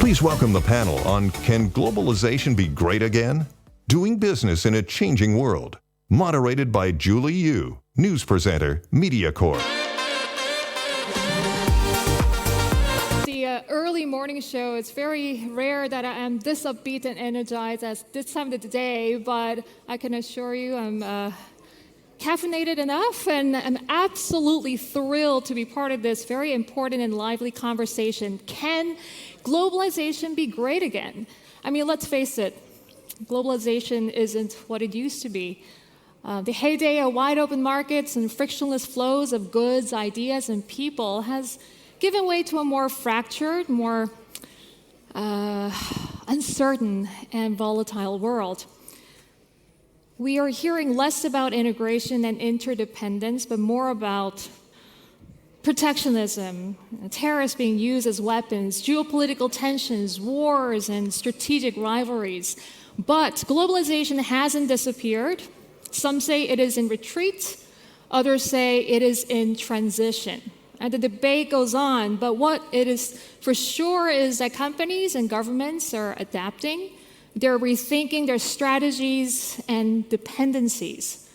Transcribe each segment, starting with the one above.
Please welcome the panel on Can Globalization Be Great Again? Doing Business in a Changing World. Moderated by Julie Yu, news presenter, MediaCorp. The early morning show, it's very rare that I am this upbeat and energized as this time of the day, but I can assure you I'm caffeinated enough, and I'm absolutely thrilled to be part of this very important and lively conversation. Can globalization be great again? I mean, let's face it, globalization isn't what it used to be. The heyday of wide open markets and frictionless flows of goods, ideas, and people has given way to a more fractured, more uncertain, and volatile world. We are hearing less about integration and interdependence, but more about protectionism, terrorists being used as weapons, geopolitical tensions, wars, and strategic rivalries. But globalization hasn't disappeared. Some say it is in retreat, others say it is in transition. And the debate goes on, but what it is for sure is that companies and governments are adapting. They're rethinking their strategies and dependencies.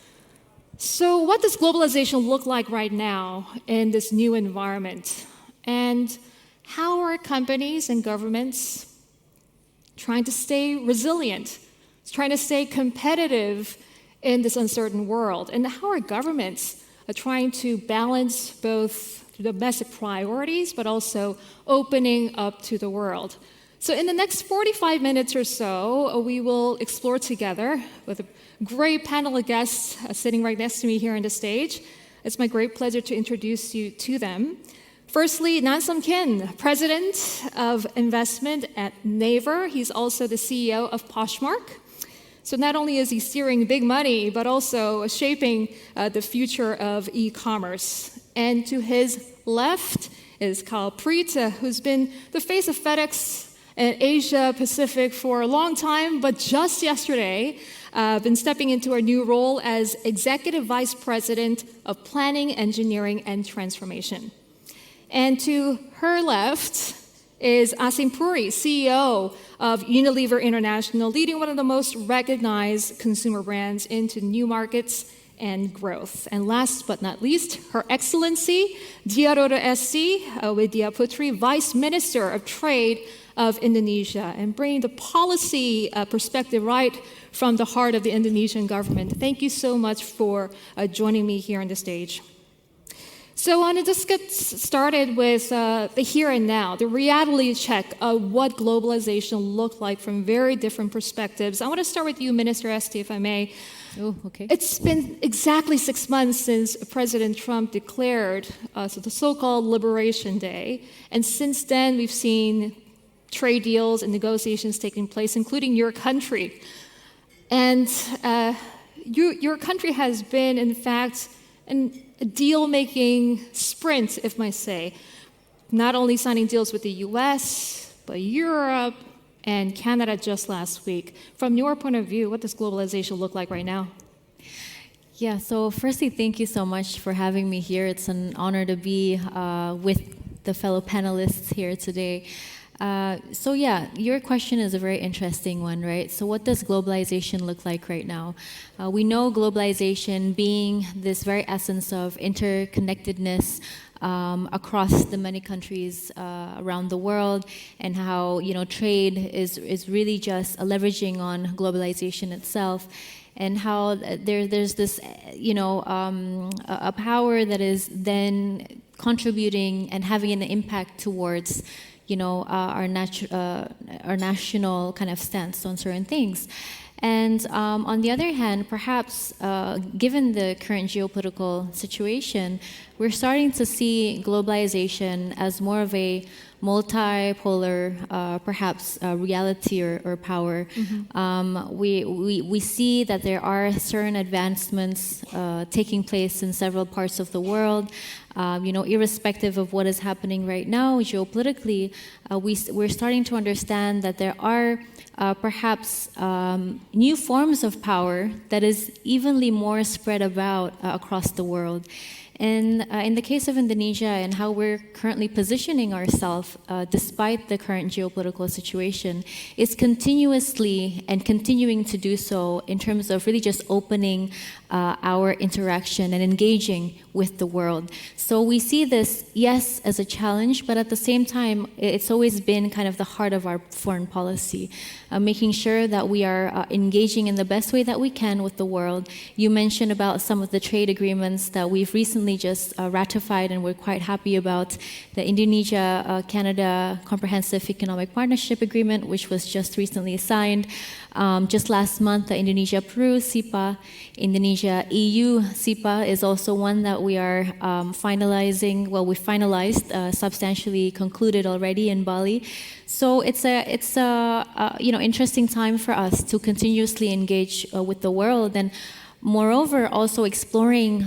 So what does globalization look like right now in this new environment? And how are companies and governments trying to stay resilient, trying to stay competitive in this uncertain world? And how are governments trying to balance both domestic priorities, but also opening up to the world? So in the next 45 minutes or so, we will explore together with a great panel of guests sitting right next to me here on the stage. It's my great pleasure to introduce you to them. Firstly, Nansam Kim, President of Investment at Naver. He's also the CEO of Poshmark. So not only is he steering big money, but also shaping the future of e-commerce. And to his left is Kyle Preet, who's been the face of FedEx in Asia Pacific for a long time, but just yesterday, been stepping into a new role as Executive Vice President of Planning, Engineering, and Transformation. And to her left is Asim Puri, CEO of Unilever International, leading one of the most recognized consumer brands into new markets and growth. And last but not least, Her Excellency Diarora SC Widya Putri, Vice Minister of Trade of Indonesia, and bringing the policy perspective right from the heart of the Indonesian government. Thank you so much for joining me here on the stage. So I want to just get started with the here and now, the reality check of what globalization looked like from very different perspectives. I want to start with you, Minister Esti, if I may. Oh, okay. It's been exactly 6 months since President Trump declared the so-called Liberation Day, and since then we've seen trade deals and negotiations taking place, including your country. And your country has been, in fact, a deal-making sprint, if I may say, not only signing deals with the US, but Europe and Canada just last week. From your point of view, what does globalization look like right now? Yeah, so firstly, thank you so much for having me here. It's an honor to be with the fellow panelists here today. So yeah, your question is a very interesting one, right? So what does globalization look like right now? We know globalization being this very essence of interconnectedness across the many countries around the world, and how trade is really just leveraging on globalization itself, and how there's this a power that is then contributing and having an impact towards our national kind of stance on certain things. And on the other hand, perhaps given the current geopolitical situation, we're starting to see globalization as more of a multipolar, perhaps reality or power. Mm-hmm. We see that there are certain advancements taking place in several parts of the world. Irrespective of what is happening right now geopolitically, we're starting to understand that there are perhaps new forms of power that is evenly more spread about across the world. And in the case of Indonesia and how we're currently positioning ourselves, despite the current geopolitical situation, is continuously and continuing to do so in terms of really just opening our interaction and engaging with the world. So we see this, yes, as a challenge, but at the same time, it's always been kind of the heart of our foreign policy, making sure that we are engaging in the best way that we can with the world. You mentioned about some of the trade agreements that we've recently just ratified and we're quite happy about. The Indonesia-Canada Comprehensive Economic Partnership Agreement, which was just recently signed. Just last month, the Indonesia-Peru CIPA, Indonesia-EU CIPA is also one that we are finalizing. Well, we finalized, substantially concluded already in Bali. So it's a interesting time for us to continuously engage with the world, and moreover, also exploring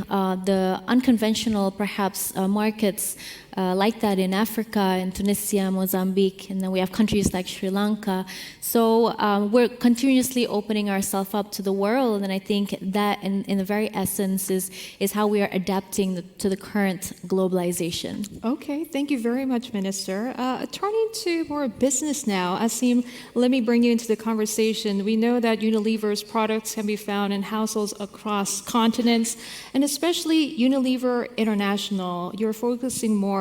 the unconventional, perhaps, markets like that in Africa, in Tunisia, Mozambique, and then we have countries like Sri Lanka. So we're continuously opening ourselves up to the world, and I think that, in the very essence, is how we are adapting to the current globalization. Okay, thank you very much, Minister. Turning to more business now, Asim, let me bring you into the conversation. We know that Unilever's products can be found in households across continents, and especially Unilever International. You're focusing more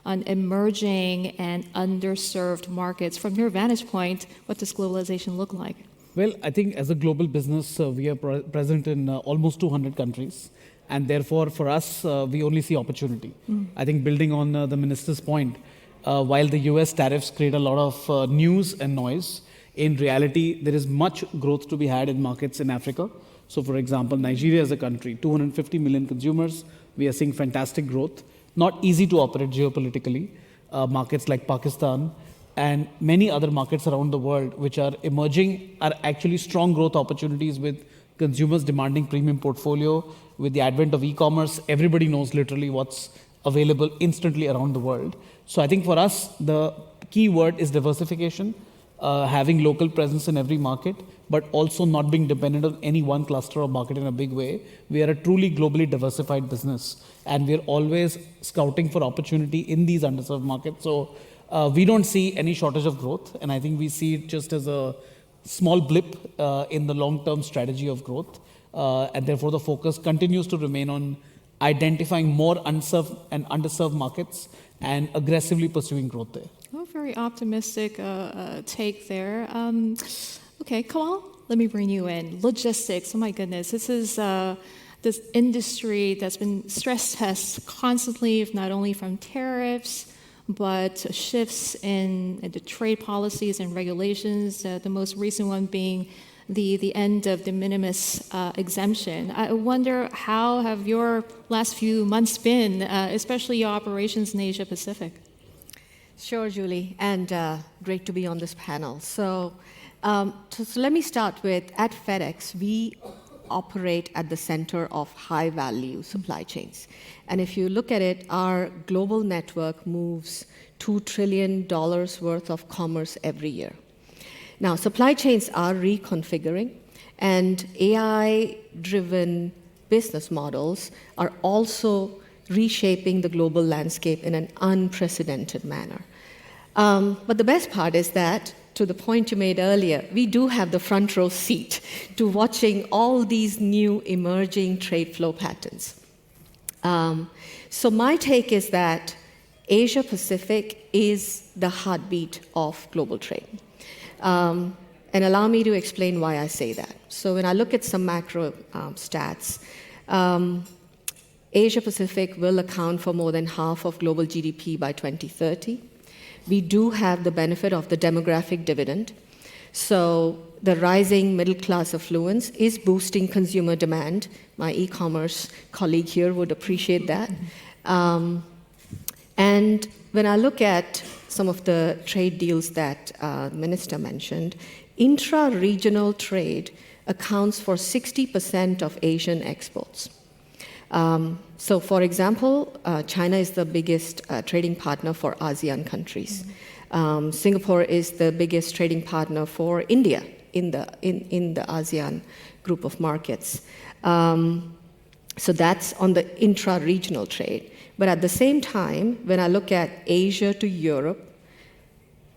on emerging and underserved markets. From your vantage point, what does globalization look like? Well, I think as a global business, we are present in almost 200 countries. And therefore, for us, we only see opportunity. I think building on the minister's point, while the US tariffs create a lot of news and noise, in reality, there is much growth to be had in markets in Africa. So, for example, Nigeria as a country, 250 million consumers, we are seeing fantastic growth. Not easy to operate geopolitically. Markets like Pakistan and many other markets around the world which are emerging are actually strong growth opportunities with consumers demanding premium portfolio. With the advent of e-commerce, everybody knows literally what's available instantly around the world. So I think for us, the key word is diversification, having local presence in every market, but also not being dependent on any one cluster or market in a big way. We are a truly globally diversified business, and we're always scouting for opportunity in these underserved markets. So we don't see any shortage of growth, and I think we see it just as a small blip in the long-term strategy of growth. And therefore, the focus continues to remain on identifying more unserved and underserved markets and aggressively pursuing growth there. Oh, very optimistic take there. Okay, Kamal, let me bring you in. Logistics, oh my goodness, this is this industry that's been stress tested constantly, if not only from tariffs, but shifts in the trade policies and regulations, the most recent one being the end of de minimis exemption. I wonder, how have your last few months been, especially your operations in Asia Pacific? Sure, Julie, and great to be on this panel. So let me start with, at FedEx, we operate at the center of high-value supply chains. And if you look at it, our global network moves $2 trillion worth of commerce every year. Now, supply chains are reconfiguring, and AI-driven business models are also reshaping the global landscape in an unprecedented manner. But the best part is that, to the point you made earlier, we do have the front row seat to watching all these new emerging trade flow patterns. So my take is that Asia Pacific is the heartbeat of global trade. And allow me to explain why I say that. So when I look at some macro stats, Asia Pacific will account for more than half of global GDP by 2030. We do have the benefit of the demographic dividend. So the rising middle class affluence is boosting consumer demand. My e-commerce colleague here would appreciate that. And when I look at some of the trade deals that the minister mentioned, intra-regional trade accounts for 60% of Asian exports. So, for example, China is the biggest trading partner for ASEAN countries. Singapore is the biggest trading partner for India in the ASEAN group of markets. So that's on the intra-regional trade. But at the same time, when I look at Asia to Europe,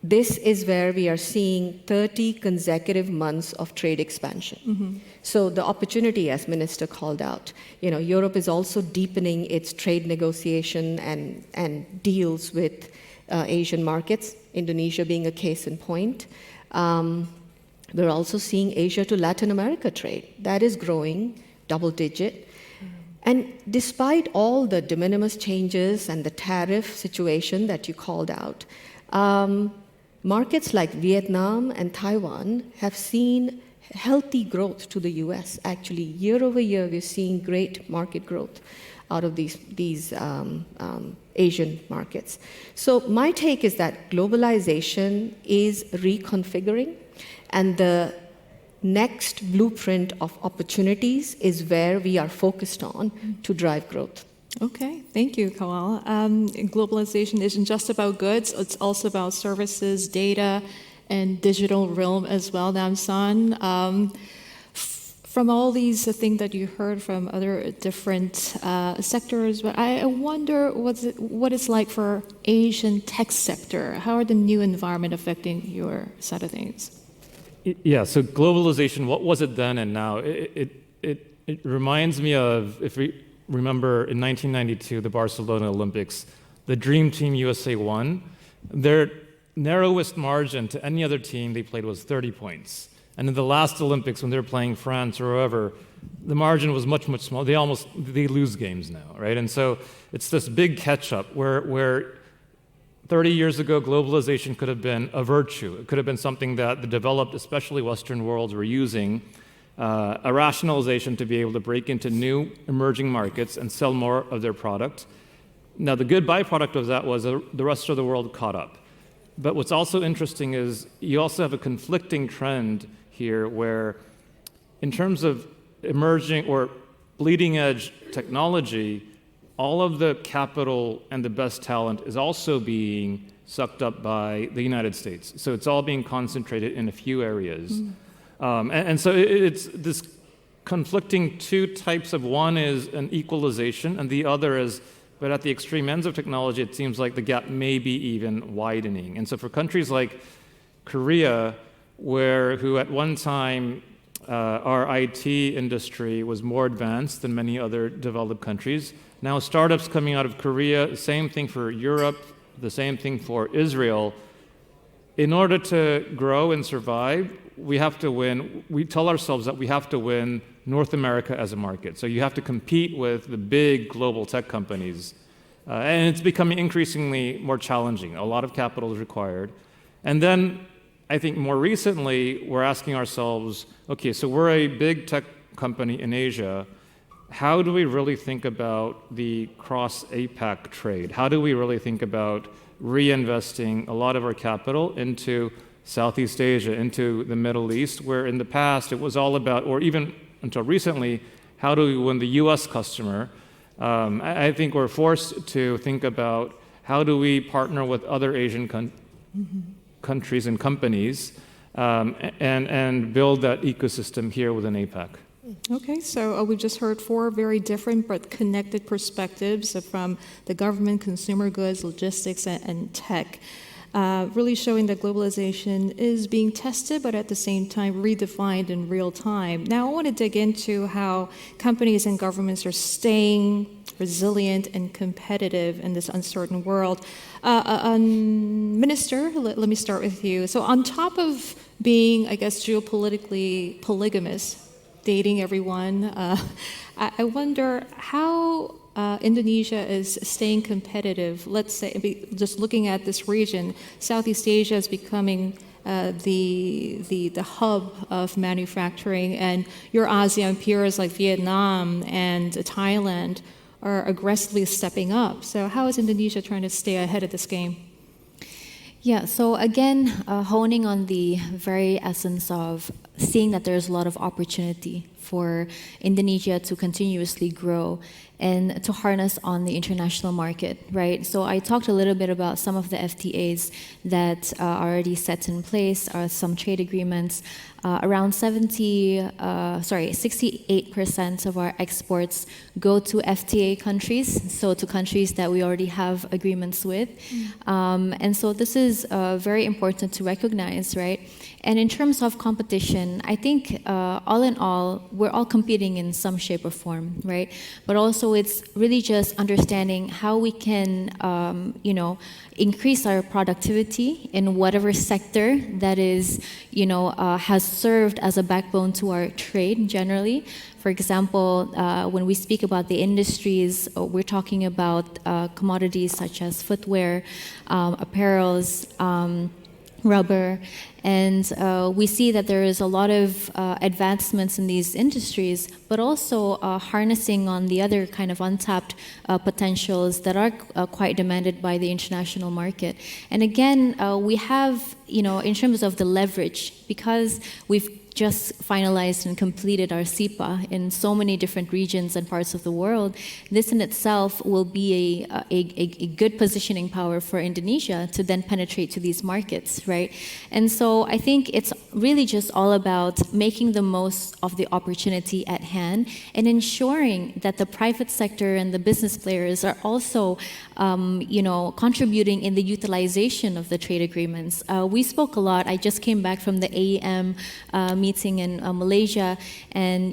this is where we are seeing 30 consecutive months of trade expansion. So the opportunity, as Minister called out, Europe is also deepening its trade negotiation and deals with Asian markets, Indonesia being a case in point. We're also seeing Asia to Latin America trade. That is growing double digit. And despite all the de minimis changes and the tariff situation that you called out, markets like Vietnam and Taiwan have seen healthy growth to the US. Actually, year over year, we're seeing great market growth out of these Asian markets. So my take is that globalization is reconfiguring, and the next blueprint of opportunities is where we are focused on to drive growth. Okay, thank you, Kawal. Globalization isn't just about goods, it's also about services, data, and digital realm as well, Namsan. From all these things that you heard from other different sectors, but I wonder what it's like for Asian tech sector. How are the new environment affecting your side of things? Yeah, so globalization, what was it then and now? It reminds me of, if we remember in 1992, the Barcelona Olympics, the Dream Team USA won. Their narrowest margin to any other team they played was 30 points. And in the last Olympics, when they were playing France or whoever, the margin was much, much smaller. They lose games now, right? And so it's this big catch-up where 30 years ago, globalization could have been a virtue. It could have been something that the developed, especially Western worlds, were using, a rationalization to be able to break into new emerging markets and sell more of their product. Now, the good byproduct of that was the rest of the world caught up. But what's also interesting is you also have a conflicting trend here where, in terms of emerging or bleeding edge technology, all of the capital and the best talent is also being sucked up by the United States. So it's all being concentrated in a few areas. And so it's this conflicting two types of, one is an equalization and the other is, but at the extreme ends of technology, it seems like the gap may be even widening. And so for countries like Korea, who at one time our IT industry was more advanced than many other developed countries, now startups coming out of Korea, same thing for Europe, the same thing for Israel. In order to grow and survive, we have to win. We tell ourselves that we have to win North America as a market. So you have to compete with the big global tech companies. And it's becoming increasingly more challenging. A lot of capital is required. And then I think more recently, we're asking ourselves, okay, so we're a big tech company in Asia. How do we really think about the cross-APAC trade? How do we really think about reinvesting a lot of our capital into Southeast Asia, into the Middle East, where in the past it was all about, or even until recently, how do we win the US customer? I think we're forced to think about how do we partner with other Asian countries and companies and build that ecosystem here within APAC. Okay, so we just heard four very different but connected perspectives from the government, consumer goods, logistics, and tech, really showing that globalization is being tested, but at the same time redefined in real time. Now, I want to dig into how companies and governments are staying resilient and competitive in this uncertain world. Minister, let me start with you. So on top of being, I guess, geopolitically polygamous, dating everyone, I wonder how Indonesia is staying competitive. Let's say, just looking at this region, Southeast Asia is becoming the hub of manufacturing, and your ASEAN peers like Vietnam and Thailand are aggressively stepping up. So how is Indonesia trying to stay ahead of this game? Yeah, so again, honing on the very essence of seeing that there's a lot of opportunity for Indonesia to continuously grow and to harness on the international market, right? So I talked a little bit about some of the FTAs that are already set in place, some trade agreements. Around 68% of our exports go to FTA countries, so to countries that we already have agreements with. And so this is very important to recognize, right? And in terms of competition, I think all in all, we're all competing in some shape or form, right? But also it's really just understanding how we can, increase our productivity in whatever sector that is, has served as a backbone to our trade generally. For example, when we speak about the industries, we're talking about commodities such as footwear, apparels, rubber, and we see that there is a lot of advancements in these industries, but also harnessing on the other kind of untapped potentials that are quite demanded by the international market. And again, we have, in terms of the leverage, because we've just finalized and completed our SIPA in so many different regions and parts of the world, this in itself will be a good positioning power for Indonesia to then penetrate to these markets, right? And so I think it's really just all about making the most of the opportunity at hand and ensuring that the private sector and the business players are also, contributing in the utilization of the trade agreements. We spoke a lot. I just came back from the AEM meeting in Malaysia, and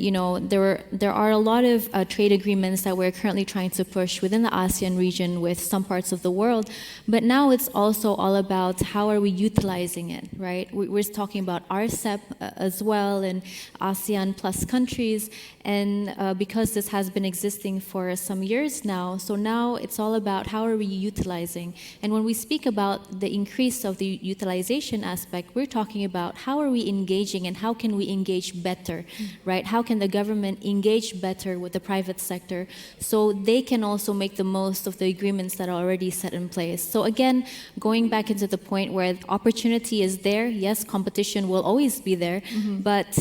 there are a lot of trade agreements that we're currently trying to push within the ASEAN region with some parts of the world. But now it's also all about how are we utilizing it, right? We're talking about RCEP as well and ASEAN plus countries, and because this has been existing for some years now, so now it's all about how are we utilizing. And when we speak about the increase of the utilization aspect, we're talking about how are we engaging and how can we engage better, right? How can the government engage better with the private sector so they can also make the most of the agreements that are already set in place. So again, going back into the point where opportunity is there, yes, competition will always be there, but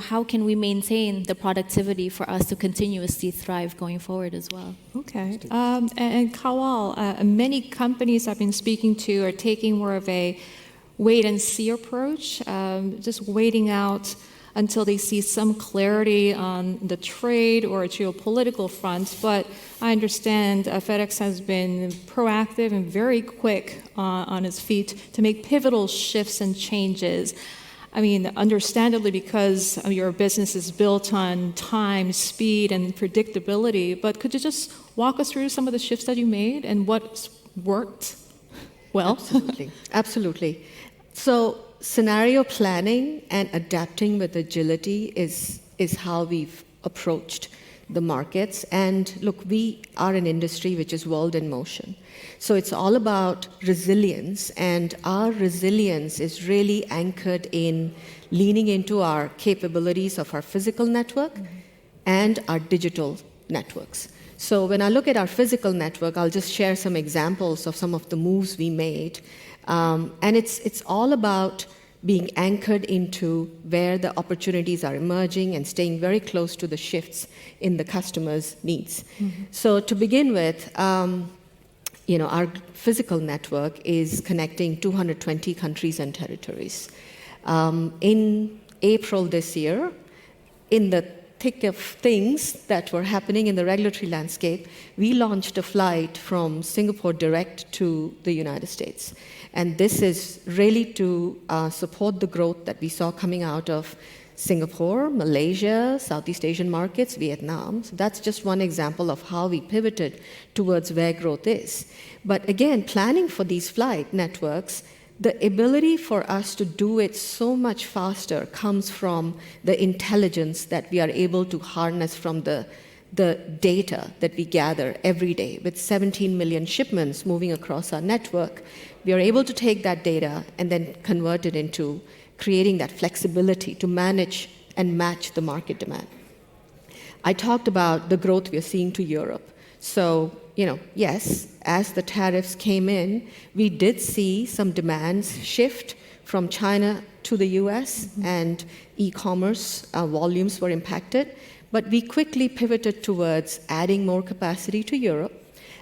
how can we maintain the productivity for us to continuously thrive going forward as well? Okay. And Kawal, many companies I've been speaking to are taking more of a wait and see approach, just waiting out until they see some clarity on the trade or geopolitical front. But I understand FedEx has been proactive and very quick on its feet to make pivotal shifts and changes. I mean, understandably, because your business is built on time, speed, and predictability. But could you just walk us through some of the shifts that you made and what worked well? Absolutely. So scenario planning and adapting with agility is how we've approached the markets. And look, we are an industry which is world in motion. So it's all about resilience, and our resilience is really anchored in leaning into our capabilities of our physical network and our digital networks. So when I look at our physical network, I'll just share some examples of some of the moves we made. And it's all about being anchored into where the opportunities are emerging and staying very close to the shifts in the customer's needs. So to begin with, our physical network is connecting 220 countries and territories. In April this year, in the thick of things that were happening in the regulatory landscape, we launched a flight from Singapore direct to the United States. And this is really to support the growth that we saw coming out of Singapore, Malaysia, Southeast Asian markets, Vietnam. So that's just one example of how we pivoted towards where growth is. But again, planning for these flight networks, the ability for us to do it so much faster comes from the intelligence that we are able to harness from the data that we gather every day. With 17 million shipments moving across our network, we are able to take that data and then convert it into creating that flexibility to manage and match the market demand. I talked about the growth we are seeing to Europe. So, yes, as the tariffs came in, we did see some demands shift from China to the US, and e-commerce volumes were impacted. But we quickly pivoted towards adding more capacity to Europe.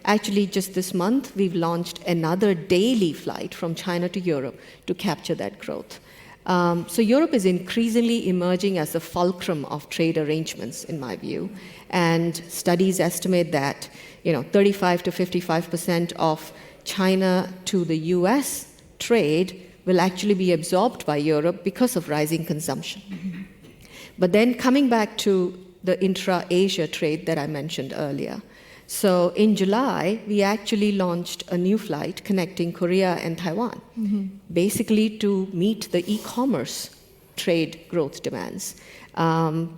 Actually, just this month, we've launched another daily flight from China to Europe to capture that growth. So Europe is increasingly emerging as the fulcrum of trade arrangements, in my view. And studies estimate that 35 to 55% of China to the US trade will actually be absorbed by Europe because of rising consumption. Mm-hmm. But then coming back to the intra-Asia trade that I mentioned earlier. So in July, we actually launched a new flight connecting Korea and Taiwan, basically to meet the e-commerce trade growth demands.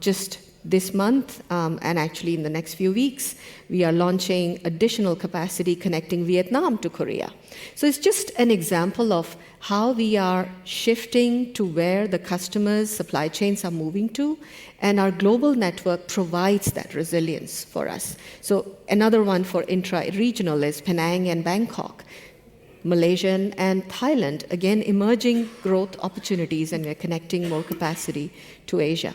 Just this month, and actually in the next few weeks, we are launching additional capacity connecting Vietnam to Korea. So it's just an example of how we are shifting to where the customers' supply chains are moving to, and our global network provides that resilience for us. So another one for intra-regional is Penang and Bangkok. Malaysia and Thailand, again, emerging growth opportunities, and we're connecting more capacity to Asia.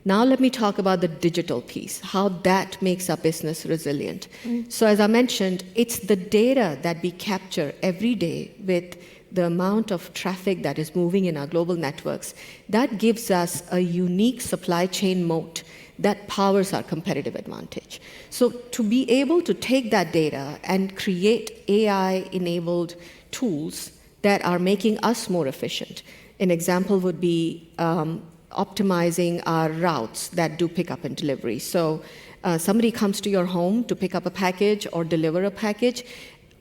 Now let me talk about the digital piece, how that makes our business resilient. So as I mentioned, it's the data that we capture every day with the amount of traffic that is moving in our global networks. That gives us a unique supply chain moat that powers our competitive advantage. So to be able to take that data and create AI-enabled tools that are making us more efficient. An example would be optimizing our routes that do pickup and delivery. So somebody comes to your home to pick up a package or deliver a package,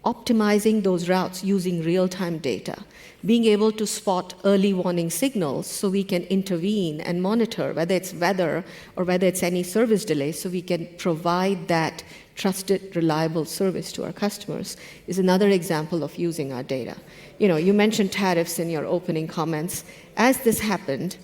optimizing those routes using real-time data, being able to spot early warning signals so we can intervene and monitor whether it's weather or whether it's any service delay, so we can provide that trusted, reliable service to our customers, is another example of using our data. You mentioned tariffs in your opening comments. As this happened,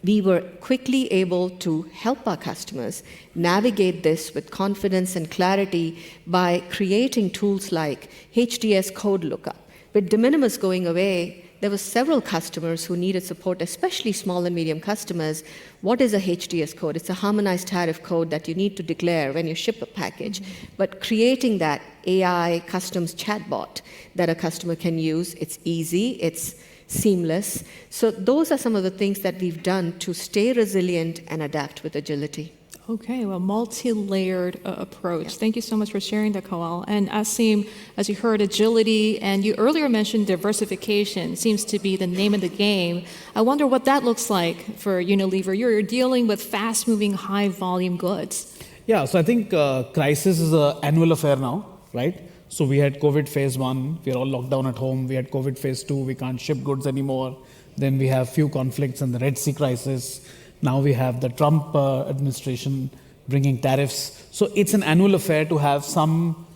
we were quickly able to help our customers navigate this with confidence and clarity by creating tools like HDS code lookup. With de minimis going away, there were several customers who needed support, especially small and medium customers. What is a HDS code? It's a harmonized tariff code that you need to declare when you ship a package. But creating that AI customs chatbot that a customer can use, it's easy, it's seamless. So those are some of the things that we've done to stay resilient and adapt with agility. Okay, well, multi-layered approach. Yeah. Thank you so much for sharing that, Kawal. And Asim, as you heard, agility, and you earlier mentioned diversification seems to be the name of the game. I wonder what that looks like for Unilever. You're dealing with fast-moving, high-volume goods. Yeah, so I think crisis is an annual affair now, right? So we had COVID phase 1, we are all locked down at home. We had COVID phase 2, we can't ship goods anymore. Then we have few conflicts and the Red Sea crisis. Now we have the Trump administration bringing tariffs. So it's an annual affair to have some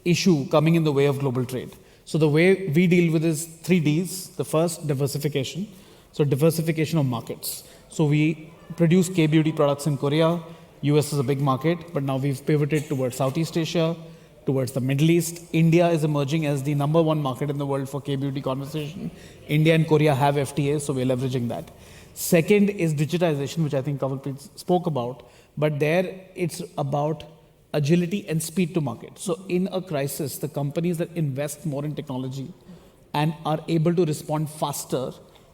issue coming in the way of global trade. So the way we deal with is 3 Ds. The first, diversification. So diversification of markets. So we produce K-beauty products in Korea. US is a big market, but now we've pivoted towards Southeast Asia, towards the Middle East. India is emerging as the #1 market in the world for K-beauty conversation. India and Korea have FTAs, so we're leveraging that. Second is digitization, which I think Kawalpreet spoke about, but there it's about agility and speed to market. So in a crisis, the companies that invest more in technology and are able to respond faster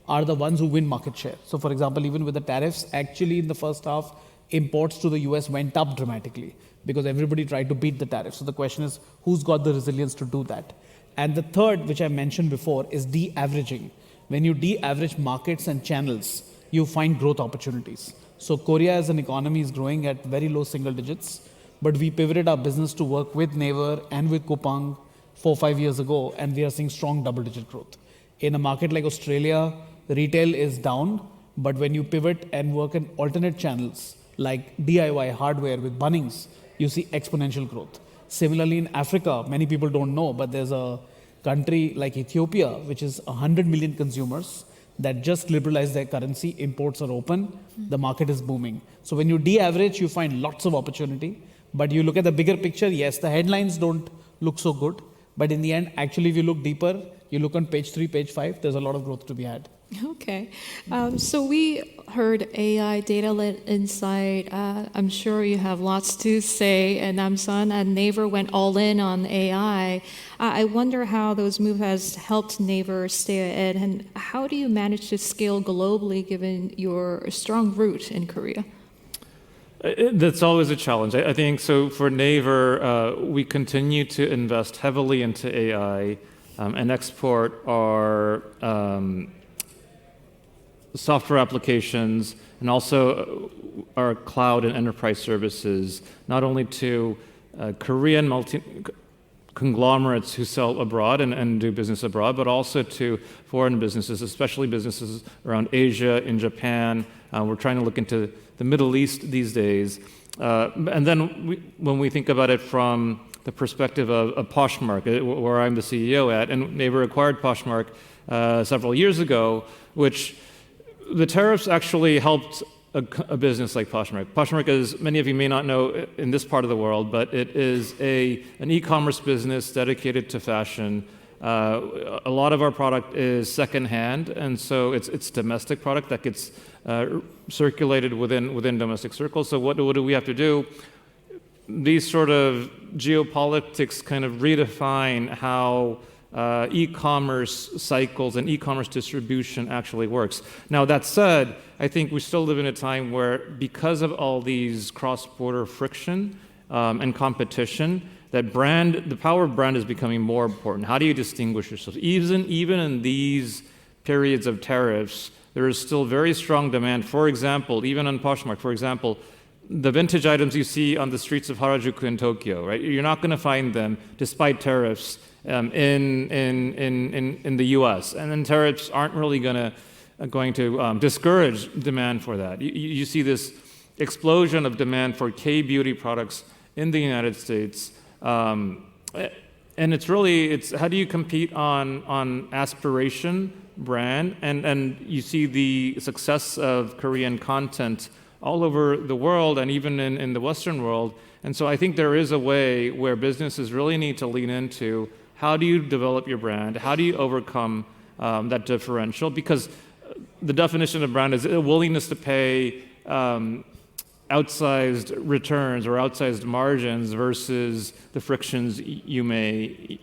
are the ones who win market share. So for example, even with the tariffs, actually in the first half, imports to the US went up dramatically because everybody tried to beat the tariffs. So the question is, who's got the resilience to do that? And the third, which I mentioned before, is de-averaging. When you de-average markets and channels, you find growth opportunities. So Korea as an economy is growing at very low single digits, but we pivoted our business to work with Naver and with Coupang 4 or 5 years ago, and we are seeing strong double-digit growth. In a market like Australia, retail is down, but when you pivot and work in alternate channels, like DIY hardware with Bunnings, you see exponential growth. Similarly in Africa, many people don't know, but there's a country like Ethiopia, which is 100 million consumers that just liberalized their currency, imports are open, the market is booming. So when you de-average, you find lots of opportunity, but you look at the bigger picture, yes, the headlines don't look so good, but in the end, actually if you look deeper, you look on page 3, page 5, there's a lot of growth to be had. Okay. So we heard AI, data-led insight. I'm sure you have lots to say. And Namsan and Naver went all in on AI. I wonder how those moves has helped Naver stay ahead, and how do you manage to scale globally given your strong root in Korea? That's always a challenge. I think so. For Naver, we continue to invest heavily into AI and export our software applications and also our cloud and enterprise services, not only to Korean conglomerates who sell abroad and do business abroad, but also to foreign businesses, especially businesses around Asia, in Japan. We're trying to look into the Middle East these days. And then when we think about it from the perspective of Poshmark, where I'm the CEO at, and Naver acquired Poshmark several years ago, which the tariffs actually helped a business like Poshmark. Poshmark, as many of you may not know in this part of the world, but it is an e-commerce business dedicated to fashion. A lot of our product is secondhand, and so it's domestic product that gets circulated within domestic circles. So what do we have to do? These sort of geopolitics kind of redefine how e-commerce cycles and e-commerce distribution actually works. Now, that said, I think we still live in a time where, because of all these cross-border friction and competition, the power of brand is becoming more important. How do you distinguish yourself? Even in these periods of tariffs, there is still very strong demand. For example, even on Poshmark, for example, the vintage items you see on the streets of Harajuku in Tokyo, right? You're not going to find them, despite tariffs, in the U.S. And then tariffs aren't really going to discourage demand for that. You see this explosion of demand for K-beauty products in the United States. And it's how do you compete on aspiration, brand, and you see the success of Korean content all over the world and even in the Western world. And so I think there is a way where businesses really need to lean into how do you develop your brand, how do you overcome that differential, because the definition of brand is a willingness to pay outsized returns or outsized margins versus the frictions you may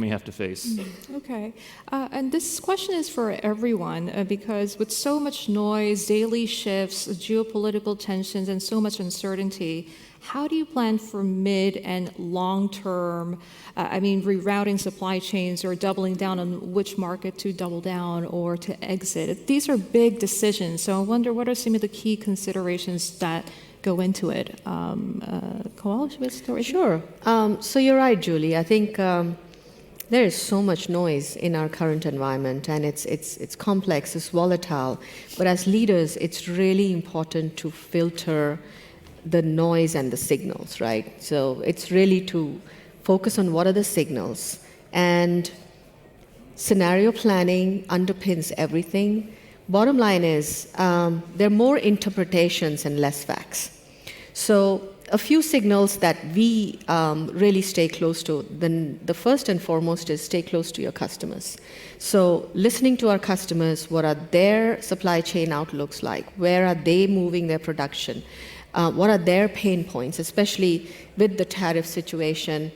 have to face. Okay. And this question is for everyone because with so much noise, daily shifts, geopolitical tensions, and so much uncertainty, how do you plan for mid and long-term, rerouting supply chains or doubling down on which market to double down or to exit? These are big decisions. So I wonder, what are some of the key considerations that go into it? Koal, should we start? Sure. So you're right, Julie. I think there is so much noise in our current environment, and it's complex, it's volatile. But as leaders, it's really important to filter the noise and the signals, right? So it's really to focus on what are the signals. And scenario planning underpins everything. Bottom line is there are more interpretations and less facts. So a few signals that we really stay close to, then the first and foremost is stay close to your customers. So listening to our customers, what are their supply chain outlooks like? Where are they moving their production? What are their pain points, especially with the tariff situation?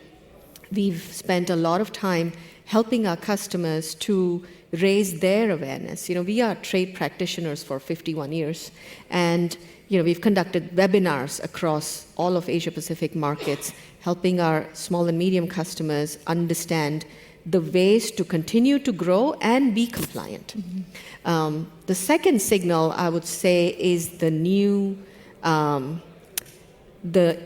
We've spent a lot of time helping our customers to raise their awareness. We are trade practitioners for 51 years, and we've conducted webinars across all of Asia-Pacific markets, helping our small and medium customers understand the ways to continue to grow and be compliant. Mm-hmm. The second signal, I would say, is the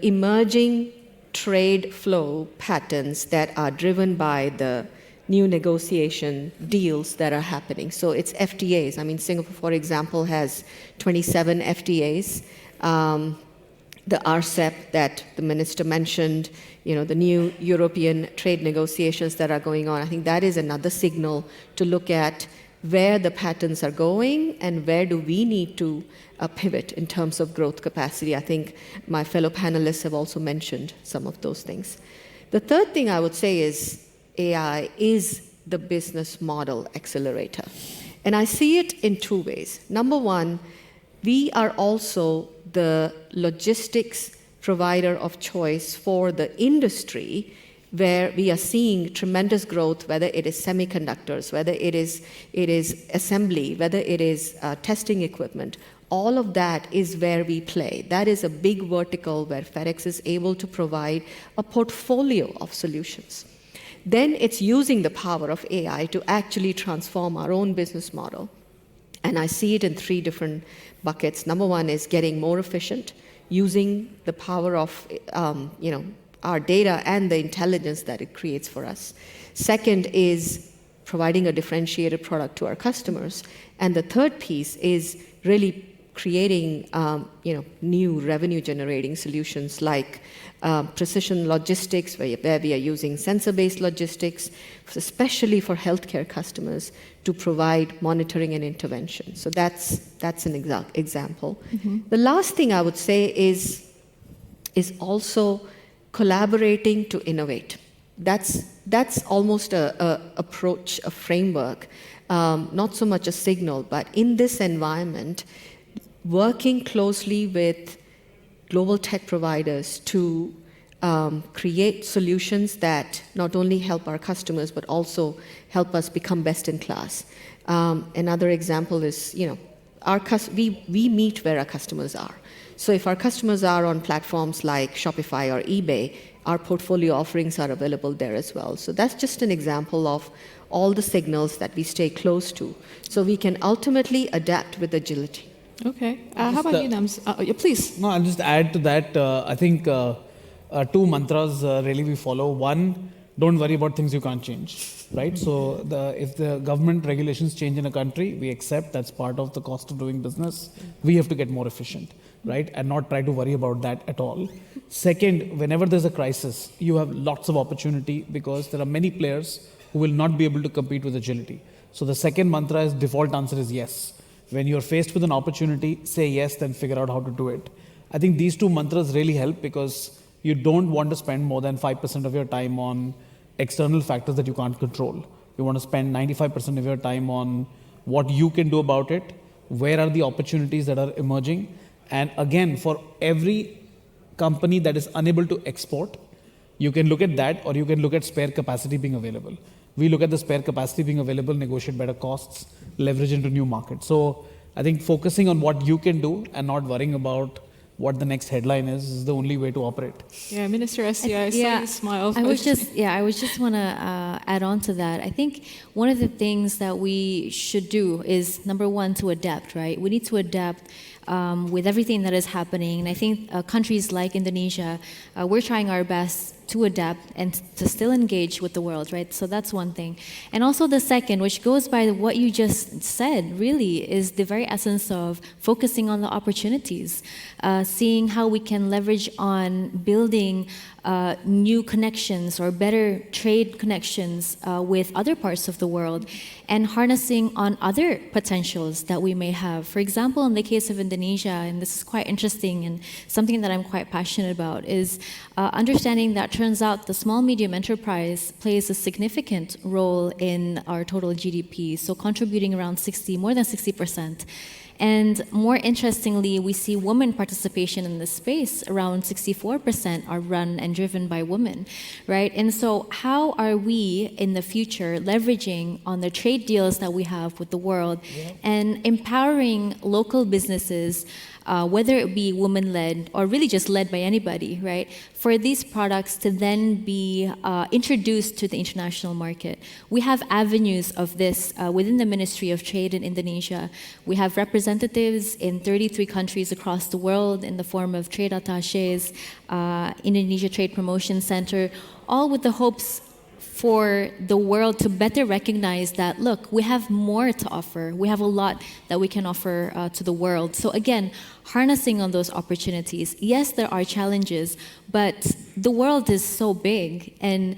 emerging trade flow patterns that are driven by the new negotiation deals that are happening. So it's FTAs. Singapore, for example, has 27 FTAs. The RCEP that the minister mentioned, the new European trade negotiations that are going on, I think that is another signal to look at where the patterns are going and where do we need to pivot in terms of growth capacity. I think my fellow panelists have also mentioned some of those things. The third thing I would say is AI is the business model accelerator. And I see it in two ways. Number one, we are also the logistics provider of choice for the industry, where we are seeing tremendous growth, whether it is semiconductors, whether it is assembly, whether it is testing equipment. All of that is where we play. That is a big vertical where FedEx is able to provide a portfolio of solutions. Then it's using the power of AI to actually transform our own business model. And I see it in three different buckets. Number one is getting more efficient, using the power of our data and the intelligence that it creates for us. Second is providing a differentiated product to our customers. And the third piece is really creating new revenue-generating solutions like precision logistics, where we are using sensor-based logistics, especially for healthcare customers, to provide monitoring and intervention. So that's an example. Mm-hmm. The last thing I would say is also collaborating to innovate. That's almost a approach, a framework, not so much a signal, but in this environment, working closely with global tech providers to create solutions that not only help our customers, but also help us become best in class. Another example is, we meet where our customers are. So if our customers are on platforms like Shopify or eBay, our portfolio offerings are available there as well. So that's just an example of all the signals that we stay close to, so we can ultimately adapt with agility. Okay. How about you, Nams? Please. No, I'll just add to that. I think two mantras really we follow. One, don't worry about things you can't change, right? So if the government regulations change in a country, we accept that's part of the cost of doing business. We have to get more efficient, right? And not try to worry about that at all. Second, whenever there's a crisis, you have lots of opportunity because there are many players who will not be able to compete with agility. So the second mantra is default answer is yes. When you're faced with an opportunity, say yes, then figure out how to do it. I think these two mantras really help because you don't want to spend more than 5% of your time on external factors that you can't control. You want to spend 95% of your time on what you can do about it, where are the opportunities that are emerging. And again, for every company that is unable to export, you can look at that, or you can look at spare capacity being available. We look at the spare capacity being available, negotiate better costs, leverage into new markets. So I think focusing on what you can do and not worrying about what the next headline is the only way to operate. Yeah, Minister Estia, I saw you smile. I was just want to add on to that. I think one of the things that we should do is, number one, to adapt, right? We need to adapt with everything that is happening. And I think countries like Indonesia, we're trying our best to adapt and to still engage with the world, right? So that's one thing. And also the second, which goes by what you just said, really, is the very essence of focusing on the opportunities, seeing how we can leverage on building new connections or better trade connections with other parts of the world, and harnessing on other potentials that we may have. For example, in the case of Indonesia, and this is quite interesting and something that I'm quite passionate about, is understanding that turns out the small medium enterprise plays a significant role in our total GDP, so contributing around more than 60%. And more interestingly, we see women participation in this space. Around 64% are run and driven by women, right? And so how are we in the future leveraging on the trade deals that we have with the world and empowering local businesses, whether it be women-led or really just led by anybody, right, for these products to then be introduced to the international market? We have avenues of this within the Ministry of Trade in Indonesia. We have representatives in 33 countries across the world in the form of trade attachés, Indonesia Trade Promotion Center, all with the hopes for the world to better recognize that, look, we have more to offer. We have a lot that we can offer to the world. So again, harnessing on those opportunities. Yes, there are challenges, but the world is so big, and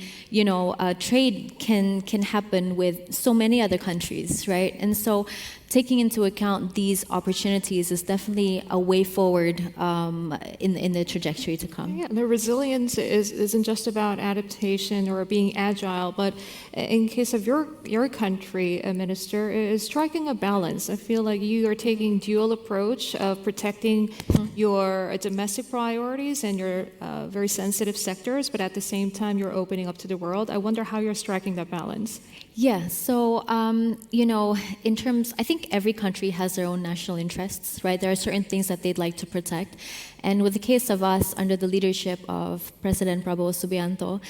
trade can happen with so many other countries, right? And so taking into account these opportunities is definitely a way forward in the trajectory to come. Yeah, the resilience isn't just about adaptation or being agile, but in case of your country, Minister, is striking a balance. I feel like you are taking dual approach of protecting your domestic priorities and your very sensitive sectors, but at the same time, you're opening up to the world. I wonder how you're striking that balance. Yeah, so, in terms, I think every country has their own national interests, right? There are certain things that they'd like to protect. And with the case of us, under the leadership of President Prabowo Subianto,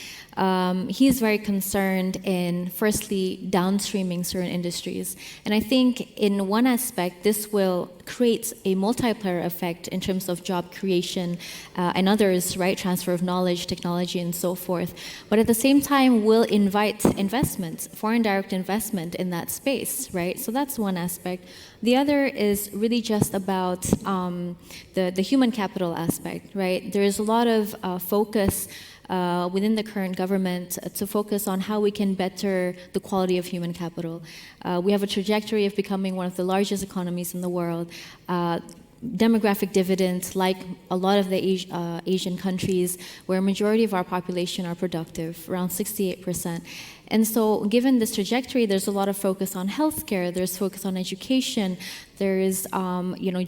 he is very concerned in, firstly, downstreaming certain industries. And I think in one aspect, this will create a multiplier effect in terms of job creation and others, right? Transfer of knowledge, technology, and so forth. But at the same time, will invite investment, foreign direct investment in that space, right? So that's one aspect. The other is really just about the human capital aspect, right? There is a lot of focus within the current government to focus on how we can better the quality of human capital. We have a trajectory of becoming one of the largest economies in the world. Demographic dividends, like a lot of the Asian countries, where a majority of our population are productive, around 68%. And so given this trajectory, there's a lot of focus on healthcare, there's focus on education, there is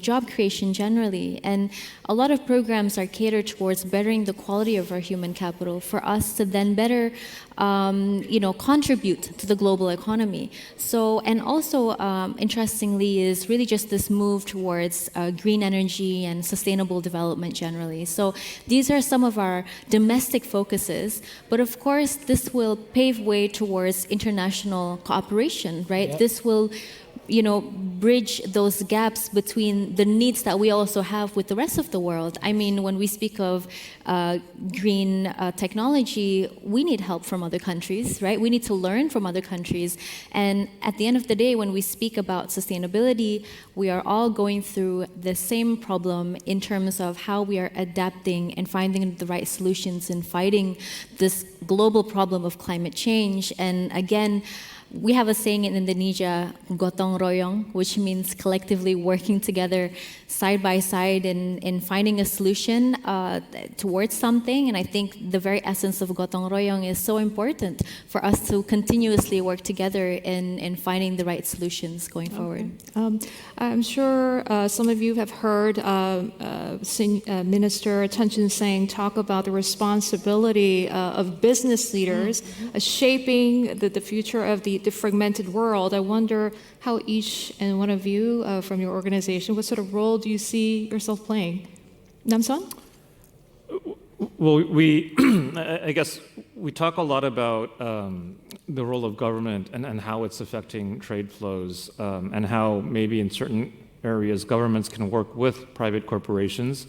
job creation generally. And a lot of programs are catered towards bettering the quality of our human capital for us to then better contribute to the global economy. So, and also, interestingly, is really just this move towards green energy and sustainable development generally. So these are some of our domestic focuses, but of course, this will pave way towards international cooperation, right? Yep. This will bridge those gaps between the needs that we also have with the rest of the world. I mean, when we speak of green technology, we need help from other countries, right? We need to learn from other countries. And at the end of the day, when we speak about sustainability, we are all going through the same problem in terms of how we are adapting and finding the right solutions in fighting this global problem of climate change. And again, we have a saying in Indonesia, gotong royong, which means collectively working together side by side in finding a solution towards something. And I think the very essence of gotong royong is so important for us to continuously work together in finding the right solutions going forward. I'm sure some of you have heard Minister Chen Chun-seng talk about the responsibility of business leaders shaping the future of the fragmented world. I wonder how each and one of you from your organization, what sort of role do you see yourself playing? Namsan? Well, I guess we talk a lot about the role of government and how it's affecting trade flows and how maybe in certain areas governments can work with private corporations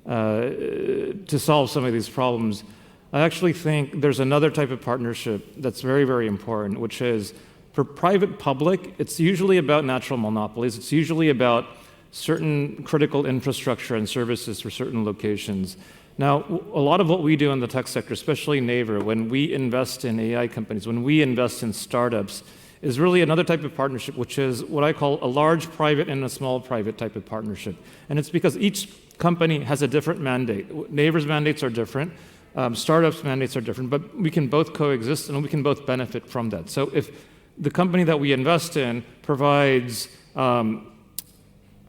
to solve some of these problems. I actually think there's another type of partnership that's very, very important, which is for private-public, it's usually about natural monopolies. It's usually about certain critical infrastructure and services for certain locations. Now, a lot of what we do in the tech sector, especially Naver, when we invest in AI companies, when we invest in startups, is really another type of partnership, which is what I call a large private and a small private type of partnership. And it's because each company has a different mandate. Naver's mandates are different. Startups' mandates are different, but we can both coexist and we can both benefit from that. So if the company that we invest in provides verticalized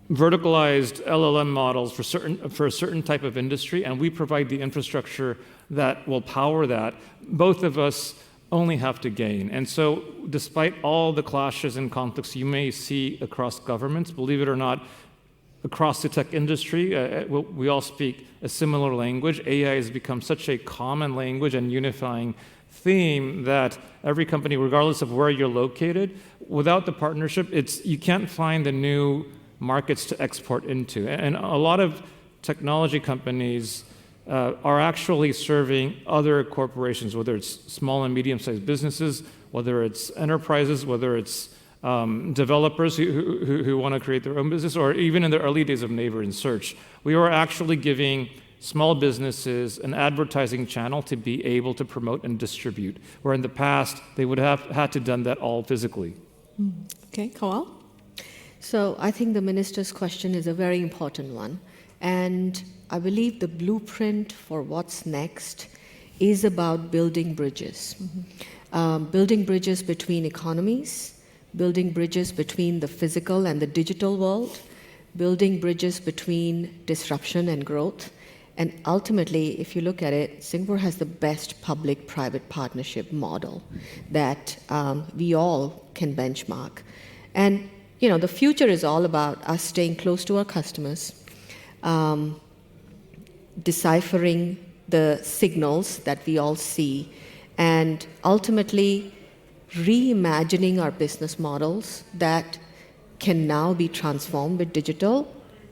LLM models for a certain type of industry, and we provide the infrastructure that will power that, both of us only have to gain. And so despite all the clashes and conflicts you may see across governments, believe it or not, across the tech industry, we all speak a similar language. AI has become such a common language and unifying theme that every company, regardless of where you're located, without the partnership, you can't find the new markets to export into. And a lot of technology companies are actually serving other corporations, whether it's small and medium-sized businesses, whether it's enterprises, whether it's developers who want to create their own business, or even in the early days of Naver and Search. We were actually giving small businesses an advertising channel to be able to promote and distribute, where in the past they would have had to done that all physically. Okay, Kawal? So I think the minister's question is a very important one. And I believe the blueprint for what's next is about building bridges. Building bridges between economies, building bridges between the physical and the digital world, building bridges between disruption and growth. And ultimately, if you look at it, Singapore has the best public-private partnership model that we all can benchmark. And the future is all about us staying close to our customers, deciphering the signals that we all see, and ultimately reimagining our business models that can now be transformed with digital,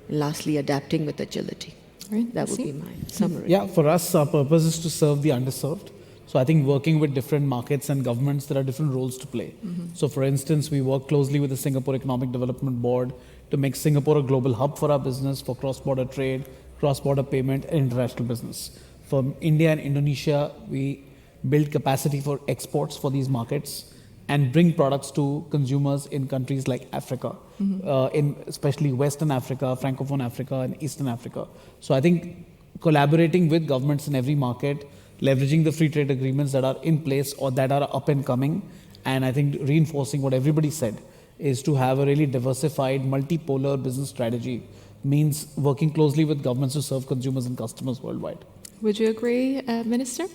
and lastly, adapting with agility. Right, That would be my summary. Yeah, for us, our purpose is to serve the underserved. So I think working with different markets and governments, there are different roles to play. So for instance, we work closely with the Singapore Economic Development Board to make Singapore a global hub for our business, for cross-border trade, cross-border payment, and international business. For India and Indonesia, we build capacity for exports for these markets and bring products to consumers in countries like Africa, in especially Western Africa, Francophone Africa, and Eastern Africa. So I think collaborating with governments in every market, leveraging the free trade agreements that are in place or that are up and coming, and I think reinforcing what everybody said, is to have a really diversified, multipolar business strategy, means working closely with governments to serve consumers and customers worldwide. Would you agree, Minister?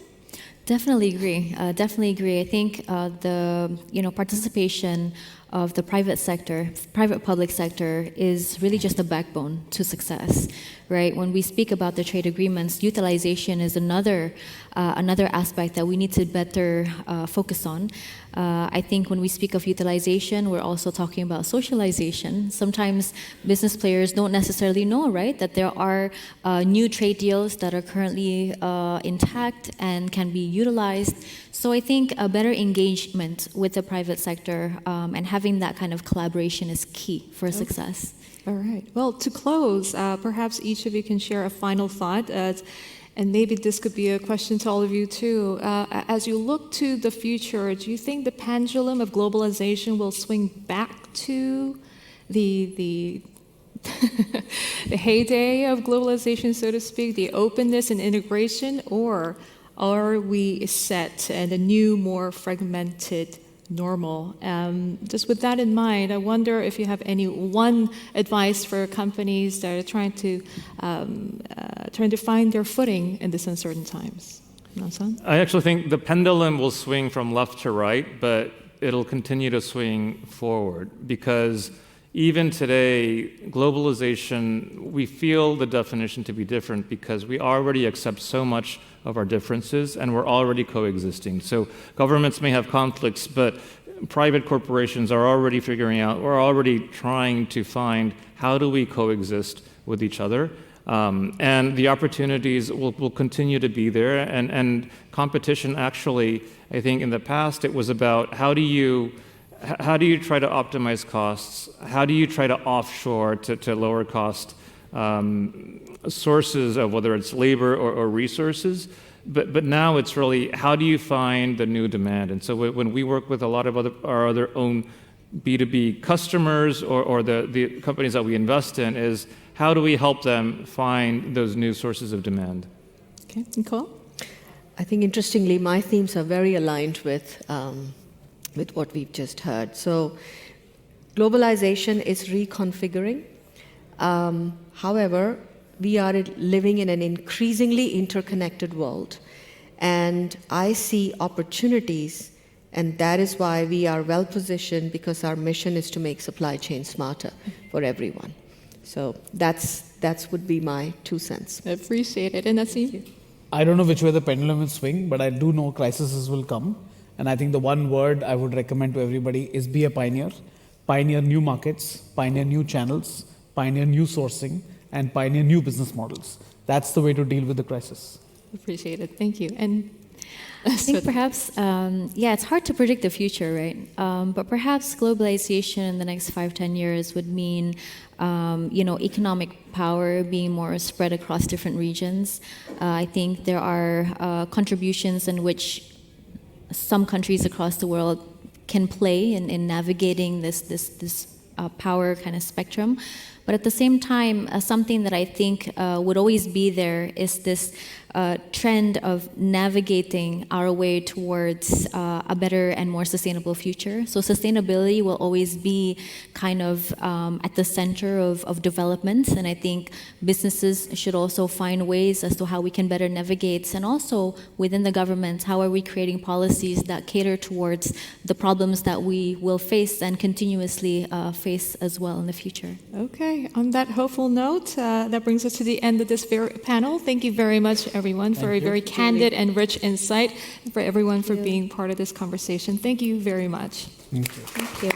Definitely agree. Definitely agree. I think the participation of the private sector, private-public sector, is really just a backbone to success, right? When we speak about the trade agreements, utilization is another aspect that we need to better focus on. I think when we speak of utilization, we're also talking about socialization. Sometimes business players don't necessarily know, right, that there are new trade deals that are currently intact and can be utilized. So I think a better engagement with the private sector and having that kind of collaboration is key for success. All right. Well, to close, perhaps each of you can share a final thought, and maybe this could be a question to all of you too. As you look to the future, do you think the pendulum of globalization will swing back to the the heyday of globalization, so to speak, the openness and integration, or are we set in a new, more fragmented normal? Just with that in mind, I wonder if you have any one advice for companies that are trying to find their footing in these uncertain times. Nasan? I actually think the pendulum will swing from left to right, but it'll continue to swing forward, because even today, globalization, we feel the definition to be different because we already accept so much of our differences and we're already coexisting. So governments may have conflicts, but private corporations are already figuring out, we're already trying to find how do we coexist with each other. And the opportunities will continue to be there. And competition, actually, I think in the past it was about how do you try to optimize costs? How do you try to offshore to lower cost sources of whether it's labor or resources? But now it's really how do you find the new demand? And so when we work with a lot of our other own B2B customers or the companies that we invest in, is how do we help them find those new sources of demand? Okay, Nicole? I think interestingly, my themes are very aligned with what we've just heard. So globalization is reconfiguring. However, we are living in an increasingly interconnected world. And I see opportunities, and that is why we are well positioned, because our mission is to make supply chain smarter for everyone. So that's would be my 2 cents. I appreciate it. And Naseem? I don't know which way the pendulum will swing, but I do know crises will come. And I think the one word I would recommend to everybody is be a pioneer. Pioneer new markets, pioneer new channels, pioneer new sourcing, and pioneer new business models. That's the way to deal with the crisis. Appreciate it. Thank you. And I think perhaps, it's hard to predict the future, right? But perhaps globalization in the next 5-10 years would mean, economic power being more spread across different regions. I think there are contributions in which some countries across the world can play in navigating this power kind of spectrum. But at the same time, something that I think would always be there is this trend of navigating our way towards a better and more sustainable future. So sustainability will always be kind of at the center of development, and I think businesses should also find ways as to how we can better navigate, and also within the government, how are we creating policies that cater towards the problems that we will face and continuously face as well in the future. Okay, on that hopeful note, that brings us to the end of this panel. Thank you very much, everyone, for a very candid and rich insight, and for everyone for being part of this conversation. Thank you very much. Thank you. Thank you.